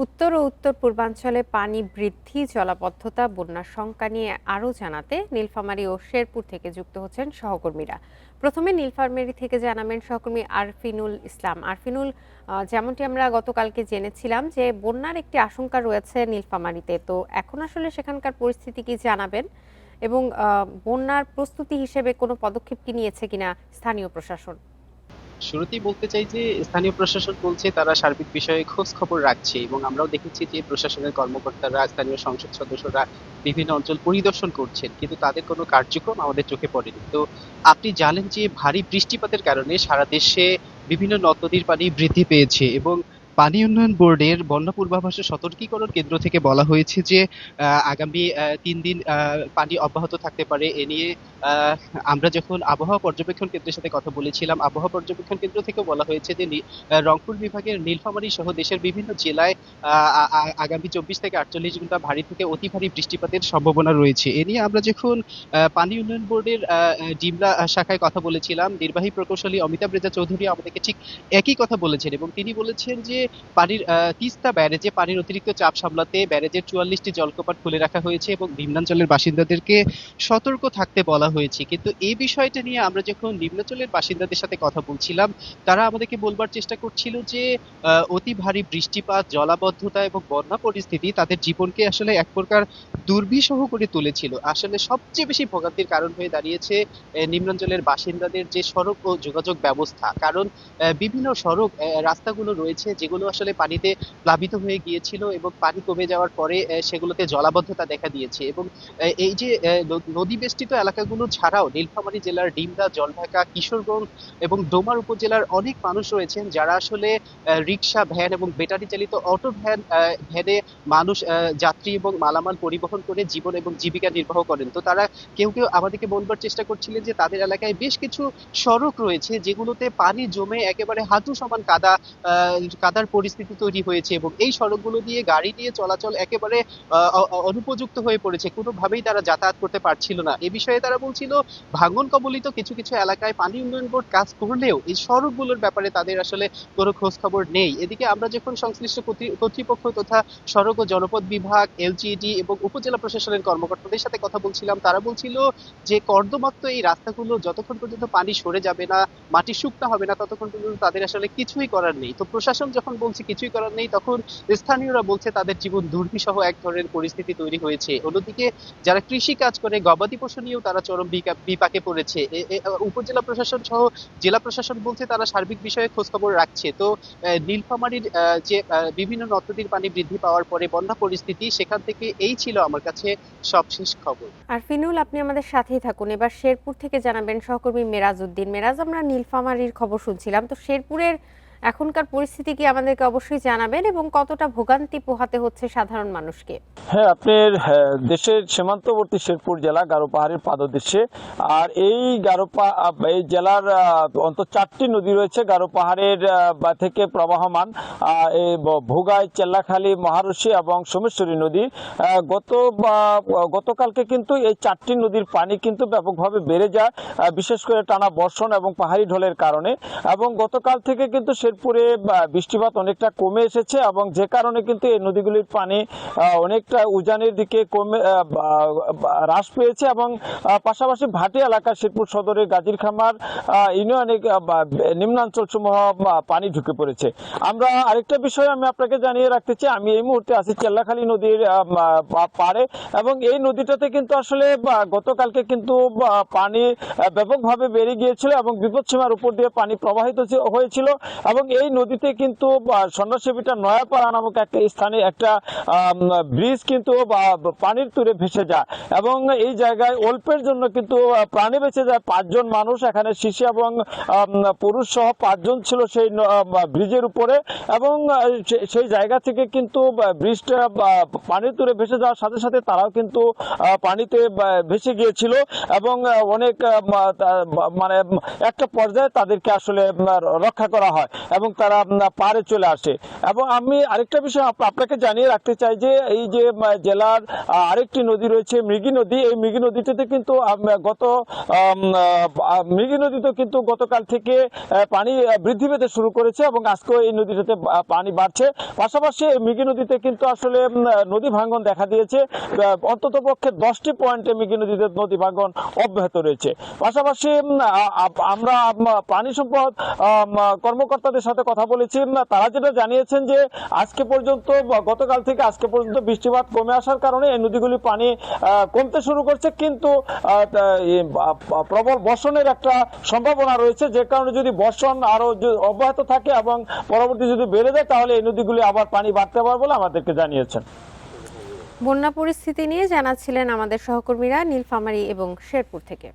উত্তর ও উত্তর পূর্বাঞ্চলে পানি বৃদ্ধি, জলাবদ্ধতা, বন্যার শঙ্কা নিয়ে আরও জানাতে নীলফামারী ও শেরপুর থেকে যুক্ত হচ্ছেন সহকর্মীরা। প্রথমে নীলফামারী থেকে জানাবেন সহকর্মী আরফিনুল ইসলাম। আরফিনুল, যেমনটি আমরা গতকালকে জেনেছিলাম যে বন্যার একটি আশঙ্কা রয়েছে নীলফামারীতে, তো এখন আসলে সেখানকার পরিস্থিতি কি জানাবেন এবং বন্যার প্রস্তুতি হিসেবে কোনো পদক্ষেপ কি নিয়েছে কিনা স্থানীয় প্রশাসন? শুরুতেই বলতে চাই যে স্থানীয় প্রশাসন বলছে তারা সার্বিক বিষয়ে খোঁজ খবর রাখছে এবং আমরাও দেখেছি যে প্রশাসনের কর্মকর্তারা, স্থানীয় সংসদ সদস্যরা বিভিন্ন অঞ্চল পরিদর্শন করছেন, কিন্তু তাদের কোনো কার্যক্রম আমাদের চোখে পড়েনি। তো আপনি জানেন যে ভারী বৃষ্টিপাতের কারণে সারা দেশে বিভিন্ন নদ নদীর পানি বৃদ্ধি পেয়েছে এবং পানি উন্নয়ন বোর্ডের বন্যা পূর্বাভাসে সতর্কীকরণ কেন্দ্র থেকে বলা হয়েছে যে আগামী ৩ দিন পানি অব্যাহত থাকতে পারে। এ নিয়ে আহ, আমরা যখন আবহাওয়া পর্যবেক্ষণ কেন্দ্রের সাথে কথা বলেছিলাম, আবহাওয়া পর্যবেক্ষণ কেন্দ্র থেকে বলা হয়েছে যে রংপুর বিভাগের নীলফামারী সহ দেশের বিভিন্ন জেলায় আগামী ২৪ থেকে ৪৮ ঘন্টা ভারী থেকে অতি ভারী বৃষ্টিপাতের সম্ভাবনা রয়েছে। এ নিয়ে আমরা যখন পানি উন্নয়ন বোর্ডের ডিমলা শাখায় কথা বলেছিলাম, নির্বাহী প্রকৌশলী অমিতাভ রেজা চৌধুরী আমাদেরকে ঠিক একই কথা বলেছেন এবং তিনি বলেছেন যে পানির তিস্তা ব্যারেজে পানির অতিরিক্ত চাপ সামলাতে ব্যারেজের ৪৪টি জলকপাট খুলে রাখা হয়েছে এবং নিম্নাঞ্চলের বাসিন্দাদেরকে সতর্ক থাকতে বলা হয়েছে। কিন্তু এই বিষয়টা নিয়ে আমরা যখন নিম্নাঞ্চলের বাসিন্দাদের সাথে কথা বলছিলাম, তারা আমাদেরকে বলবার চেষ্টা করছিল যে অতি ভারী বৃষ্টিপাত, জলাবদ্ধতা এবং বন্যা পরিস্থিতি তাদের জীবনকে আসলে এক প্রকার দুর্বিষহ করে তুলেছিল। আসলে সবচেয়ে বেশি ভোগান্তির কারণ হয়ে দাঁড়িয়েছে নিম্নাঞ্চলের বাসিন্দাদের যে সড়ক ও যোগাযোগ ব্যবস্থা। কারণ বিভিন্ন সড়ক রাস্তাগুলো রয়েছে যেগুলো আসলে পানিতে প্লাবিত হয়ে গিয়েছিল এবং পানি কমে যাওয়ার পরে সেগুলোতে জলাবদ্ধতা দেখা দিয়েছে এবং এই যে নদী বেষ্টিত এলাকাগুলো ছাড়াও নীলফামারী জেলার ডিমলা, জলঢাকা, কিশোরগঞ্জ এবং ডোমার উপজেলার অনেক মানুষ রয়েছেন যারা আসলে রিক্সা, ভ্যান এবং ব্যাটারি চালিত অটো ভ্যানে মানুষ, যাত্রী এবং মালামাল পরিবহন করে জীবন এবং জীবিকা নির্বাহ করেন। তো তারা কেউ কেউ আমাদেরকে বলবার চেষ্টা করছিলেন যে তাদের এলাকায় বেশ কিছু সড়ক রয়েছে যেগুলোতে পানি জমে একেবারে হাঁটু সমান কাদার পরিস্থিতি তৈরি হয়েছে এবং এই সড়কগুলো দিয়ে গাড়ি নিয়ে চলাচল একেবারে অনুপযুক্ত হয়ে পড়েছে। কোনোভাবেই তারা যাতায়াত করতে পারছিল না। এ বিষয়ে তারা বলছিল ভাঙন কবলিত কিছু কিছু এলাকায় পানি উন্নয়ন বোর্ড কাজ করলেও এই সড়কগুলোর ব্যাপারে তাদের আসলে কোনো খোঁজ খবর নেই। এদিকে আমরা যখন সংশ্লিষ্ট কর্তৃপক্ষ তথা সড়ক ও জনপথ বিভাগ, এলজিইডি এবং উপজেলা প্রশাসনের কর্মকর্তাদের সাথে কথা বলছিলাম, তারা বলছিল যে কর্দমাক্ত এই রাস্তাগুলো যতক্ষণ পর্যন্ত পানি সরে যাবে না, মাটি শুকনো হবে না, ততক্ষণ পর্যন্ত তাদের আসলে কিছুই করার নেই। তো প্রশাসন যখন বলছে কিছুই করার নেই, তখন স্থানীয়রা বলছে তাদের জীবন দুর্বিষহ এক ধরনের পরিস্থিতি তৈরি হয়েছে। অন্যদিকে যারা কৃষি কাজ করে, গবাদি পশু নিয়েও তারা চরম বিপাকে পড়েছে। উপজেলা প্রশাসন সহ জেলা প্রশাসন বলছে তারা সার্বিক বিষয়ে খোঁজ খবর রাখছে। তো নীলফামারীর যে বিভিন্ন নদ নদীর পানি বৃদ্ধি পাওয়ার পরে বন্যা পরিস্থিতি, সেখান থেকে এই ছিল আমার কাছে সবশেষ খবর। আরফিনুল, আপনি আমাদের সাথেই থাকুন। এবার শেরপুর থেকে জানাবেন সহকর্মী মেরাজ উদ্দিন। মেরাজ, আমরা নীলফামারীর খবর শুনছিলাম, তো শেরপুরের এখনকার পরিস্থিতি কি আমাদেরকে অবশ্যই জানাবেন এবং কতটা ভোগান্তি পোহাতে হচ্ছে সাধারণ মানুষকে? হ্যাঁ, আপনার দেশের সীমান্তবর্তী শেরপুর জেলা গারো পাহাড়ের পাদদেশে। আর এই এই জেলার অন্তত 4টি নদী রয়েছে গারো পাহাড়ের থেকে প্রবাহমান। এই ভোগাই, চেল্লাখালী, মহারশী এবং সোমেশ্বরী নদী। গতকালকে কিন্তু এই 4টি নদীর পানি কিন্তু ব্যাপকভাবে বেড়ে যায়, বিশেষ করে টানা বর্ষণ এবং পাহাড়ি ঢলের কারণে। এবং গতকাল থেকে কিন্তু শেরপুরে বৃষ্টিপাত অনেকটা কমে এসেছে এবং যে কারণে কিন্তু এই নদীগুলির পানি অনেকটা উজানের দিকে কমে হ্রাস পেয়েছে এবং পাশাপাশি ভাটি এলাকা শেরপুর সদরের গাজীর খামার ইউনিয়নে নিম্নাঞ্চল সমূহ পানি ঢুকে পড়েছে। আমরা আরেকটা বিষয় আমি আপনাকে জানিয়ে রাখতে চাই, আমি এই মুহূর্তে আছি চেল্লাখালী নদীর পাড়ে এবং এই নদীটাতে কিন্তু আসলে গতকালকে কিন্তু পানি ব্যাপকভাবে বেড়ে গিয়েছিল এবং বিপদসীমার উপর দিয়ে পানি প্রবাহিত হয়েছিল এবং এই নদীতে কিন্তু সন্ন্যাসীবিটা নয়াপাড়া নামক একটা স্থানে একটা ব্রিজ কিন্তু পানির তুরে ভেসে যায় এবং এই জায়গায় অল্পের জন্য কিন্তু প্রাণে বেঁচে যায় 5 জন মানুষ। এখানে শিশু এবং পুরুষ সহ 5 জন ছিল সেই ব্রিজের উপরে এবং সেই জায়গা থেকে কিন্তু ব্রিজটা পানির তুরে ভেসে যাওয়ার সাথে সাথে তারাও কিন্তু পানিতে ভেসে গিয়েছিল এবং অনেক মানে একটা পর্যায়ে তাদেরকে আসলে রক্ষা করা হয়। এবং তারা পাড়ে চলে আসে। এবং আমি আরেকটা বিষয় আপনাকে জানিয়ে রাখতে চাই যে এই যে জেলার আরেকটি নদী রয়েছে মৃগী নদী, এই মৃগী নদীটিতে কিন্তু মৃগী নদীতে কিন্তু গতকাল থেকে পানি বৃদ্ধি পেতে শুরু করেছে এবং আজকেও এই নদীটাতে পানি বাড়ছে। পাশাপাশি এই মৃগী নদীতে কিন্তু আসলে নদী ভাঙ্গন দেখা দিয়েছে, অন্তত পক্ষে 10টি পয়েন্টে মৃগী নদীতে নদী ভাঙ্গন অব্যাহত রয়েছে। পাশাপাশি আমরা পানি সম্পদ কর্মকর্তাদের সাথে কথা বলেছি, তারা যেটা জানিয়েছেন যে আজকে পর্যন্ত গতকাল থেকে আজকে পর্যন্ত বৃষ্টিপাত কমে আসার কারণে এই নদীগুলি পানি কমতে শুরু করছে, কিন্তু প্রবল বর্ষণের একটা সম্ভাবনা রয়েছে, যে কারণে যদি বর্ষণ আরো অব্যাহত থাকে এবং পরবর্তী যদি বেড়ে যায় তাহলে এই নদীগুলি আবার পানি বাড়তে পারে বলে আমাদেরকে জানিয়েছেন। বন্যা পরিস্থিতি নিয়ে জানাচ্ছিলেন আমাদের সহকর্মীরা নীলফামারী এবং শেরপুর থেকে।